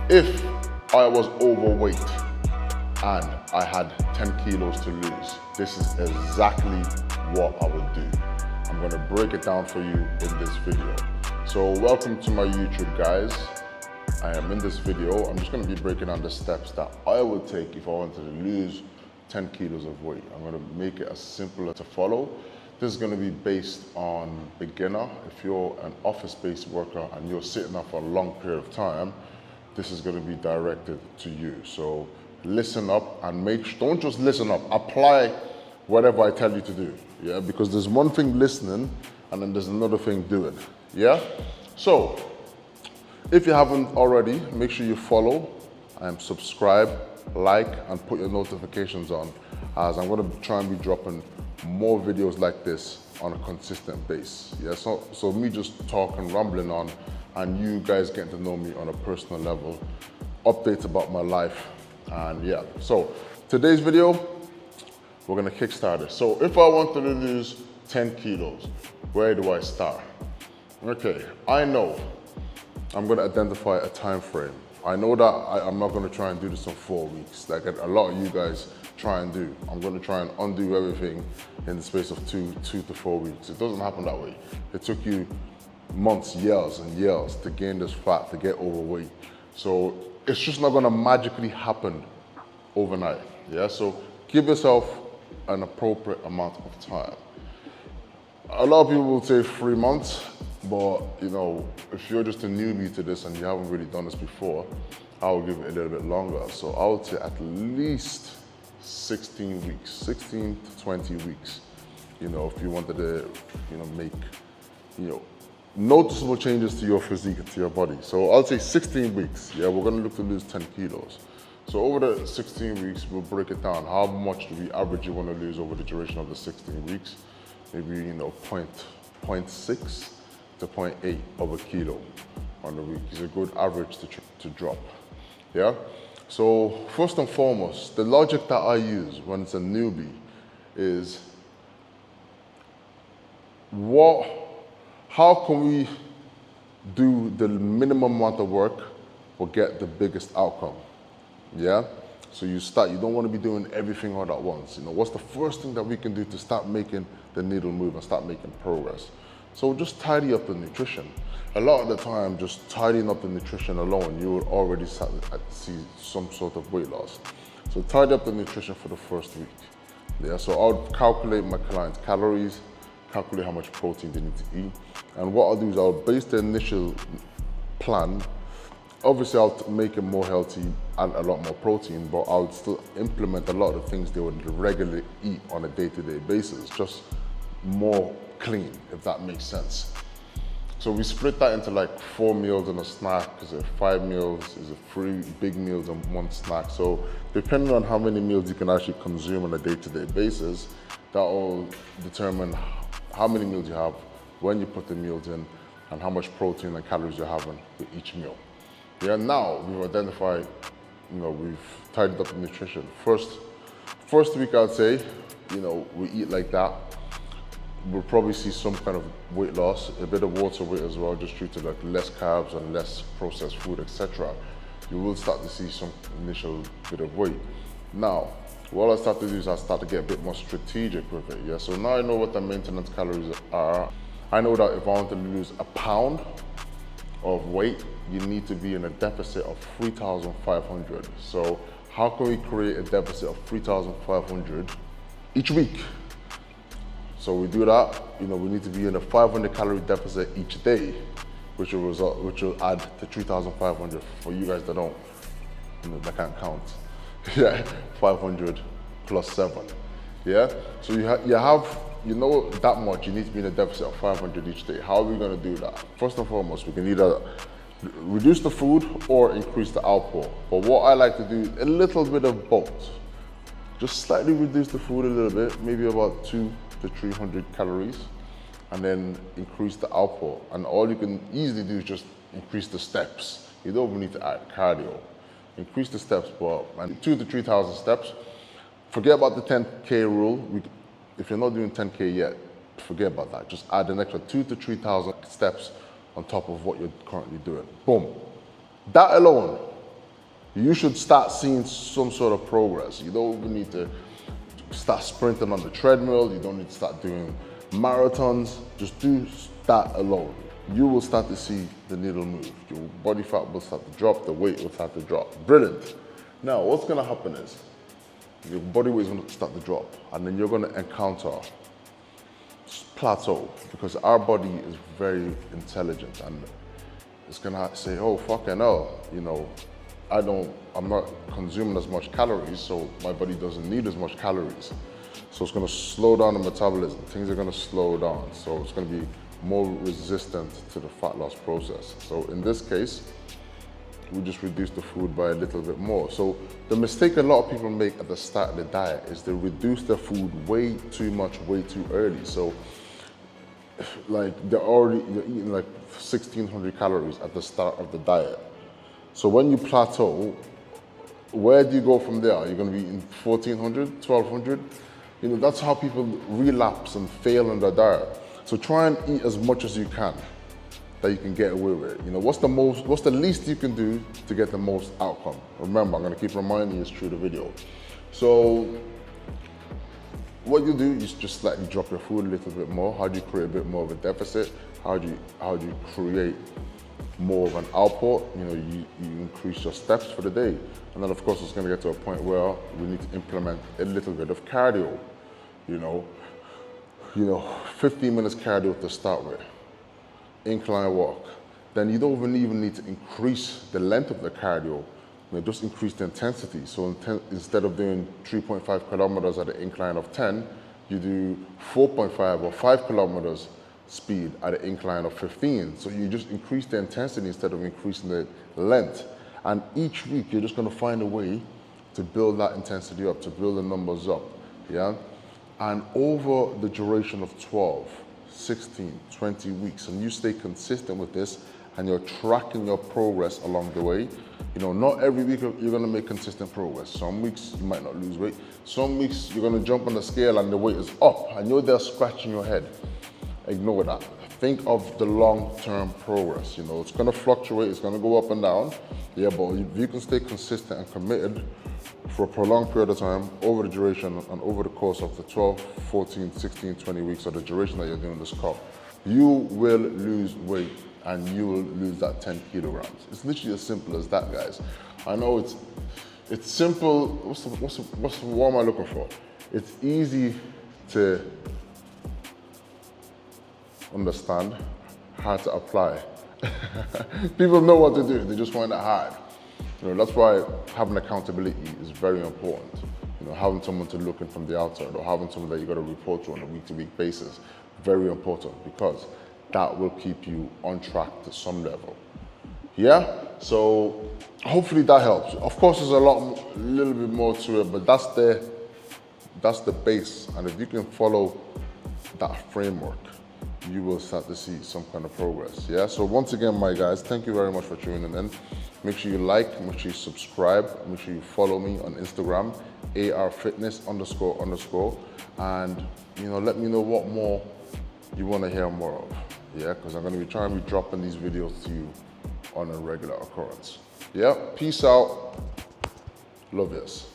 If I was overweight and I had 10 kilos to lose, this is exactly what I would do. I'm gonna break it down for you in this video. So welcome to my YouTube, guys. I am in this video, I'm just gonna be breaking down the steps that I would take if I wanted to lose 10 kilos of weight. I'm gonna make it as simple to follow. This is gonna be based on beginner. If you're an office-based worker and you're sitting up for a long period of time, this is gonna be directed to you. So listen up and don't just listen up, apply whatever I tell you to do, yeah? Because there's one thing listening and then there's another thing doing, yeah? So, if you haven't already, make sure you follow and subscribe, like, and put your notifications on, as I'm gonna try and be dropping more videos like this on a consistent basis. Yeah, so me just talking, rambling on, and you guys getting to know me on a personal level, updates about my life, and yeah. So today's video, we're gonna kickstart it. So if I wanted to lose 10 kilos, where do I start? Okay, I know I'm gonna identify a time frame. I know that I'm not gonna try and do this in 4 weeks, like a lot of you guys try and do. I'm gonna try and undo everything in the space of two to 4 weeks. It doesn't happen that way. It took you months, years and years to gain this fat, to get overweight. So it's just not gonna magically happen overnight, yeah? So give yourself an appropriate amount of time. A lot of people will say 3 months, but you know, if you're just a newbie to this and you haven't really done this before, I will give it a little bit longer. So I would say at least 16 weeks, 16 to 20 weeks, you know, if you wanted to, you know, make, you know, noticeable changes to your physique, to your body. So I'll say 16 weeks, yeah, we're gonna look to lose 10 kilos. So over the 16 weeks, we'll break it down. How much do we average you wanna lose over the duration of the 16 weeks? Maybe, you know, 0.6 to 0.8 of a kilo on the week is a good average to drop, yeah? So first and foremost, the logic that I use when it's a newbie is how can we do the minimum amount of work or get the biggest outcome, yeah? So you don't want to be doing everything all at once. You know, what's the first thing that we can do to start making the needle move and start making progress? So just tidy up the nutrition. A lot of the time, just tidying up the nutrition alone, you would already see some sort of weight loss. So tidy up the nutrition for the first week. Yeah, so I'll calculate my clients' calories, calculate how much protein they need to eat. And what I'll do is I'll base the initial plan. Obviously, I'll make it more healthy and a lot more protein, but I'll still implement a lot of the things they would regularly eat on a day-to-day basis, just more clean, if that makes sense. So we split that into like 4 meals and a snack. Is it 5 meals? Is it 3 big meals and 1 snack? So depending on how many meals you can actually consume on a day-to-day basis, that will determine how many meals you have, when you put the meals in, and how much protein and calories you're having with each meal. Yeah, now we've identified, you know, we've tidied up the nutrition. First week, I'd say, you know, we eat like that. We'll probably see some kind of weight loss, a bit of water weight as well, just due to like less carbs and less processed food, etc. You will start to see some initial bit of weight. Now, what I start to do is I start to get a bit more strategic with it, yeah? So now I know what the maintenance calories are. I know that if I want to lose a pound of weight, you need to be in a deficit of 3,500. So how can we create a deficit of 3,500 each week? So we do that, you know, we need to be in a 500 calorie deficit each day, which will add to 3,500 for you guys that don't, you know, that can't count. Yeah, 500 plus 7, yeah? So you know that much, you need to be in a deficit of 500 each day. How are we gonna do that? First and foremost, we can either reduce the food or increase the output. But what I like to do, a little bit of both. Just slightly reduce the food a little bit, maybe about 200 to 300 calories, and then increase the output. And all you can easily do is just increase the steps. You don't even need to add cardio. Increase the steps, but 2,000 to 3,000 steps. Forget about the 10K rule. If you're not doing 10K yet, forget about that. Just add an extra 2,000 to 3,000 steps on top of what you're currently doing. Boom. That alone you should start seeing some sort of progress. You don't even need to start sprinting on the treadmill. You don't need to start doing marathons. Just do that alone. You will start to see the needle move. Your body fat will start to drop, the weight will start to drop. Brilliant. Now, what's gonna happen is, your body weight is gonna start to drop, and then you're gonna encounter plateau, because our body is very intelligent, and it's gonna say, oh, fucking hell, you know, I'm not consuming as much calories, so my body doesn't need as much calories. So it's gonna slow down the metabolism. Things are gonna slow down. So it's gonna be more resistant to the fat loss process. So in this case, we just reduce the food by a little bit more. So the mistake a lot of people make at the start of the diet is they reduce their food way too much, way too early. So like you're eating like 1,600 calories at the start of the diet. So when you plateau, where do you go from there? Are you gonna be eating 1,400, 1,200? You know, that's how people relapse and fail in their diet. So try and eat as much as you can that you can get away with. You know, what's the least you can do to get the most outcome? Remember, I'm gonna keep reminding you through the video. So what you do is just slightly drop your food a little bit more. How do you create a bit more of a deficit? How do you create more of an output? You know, you increase your steps for the day. And then of course it's gonna get to a point where we need to implement a little bit of cardio. You know, 15 minutes cardio to start with, incline walk. Then you don't even need to increase the length of the cardio, just increase the intensity. So instead of doing 3.5 kilometers at an incline of 10, you do 4.5 or 5 kilometers speed at an incline of 15. So you just increase the intensity instead of increasing the length. And each week you're just gonna find a way to build that intensity up, to build the numbers up, yeah? And over the duration of 12, 16, 20 weeks, and you stay consistent with this, and you're tracking your progress along the way. You know, not every week you're gonna make consistent progress. Some weeks you might not lose weight. Some weeks you're gonna jump on the scale and the weight is up, and you're there scratching your head. Ignore that. Think of the long-term progress. You know, it's gonna fluctuate, it's gonna go up and down. Yeah, but if you can stay consistent and committed for a prolonged period of time, over the duration and over the course of the 12, 14, 16, 20 weeks, or the duration that you're doing this cup, you will lose weight and you will lose that 10 kilograms. It's literally as simple as that, guys. I know it's simple. What am I looking for? It's easy to understand, hard to apply. People know what to do, they just find it hard. You know, that's why having accountability is very important. You know, having someone to look in from the outside, or having someone that you got to report to on a week-to-week basis, very important, because that will keep you on track to some level. Yeah, so hopefully that helps. Of course, there's a little bit more to it, but that's the base. And if you can follow that framework, you will start to see some kind of progress. Yeah, so once again, my guys, thank you very much for tuning in. Make sure you like, make sure you subscribe, make sure you follow me on Instagram, ARFitness__, and you know, let me know what more you want to hear more of. Yeah, because I'm going to be trying to be dropping these videos to you on a regular occurrence. Yeah, peace out. Love this.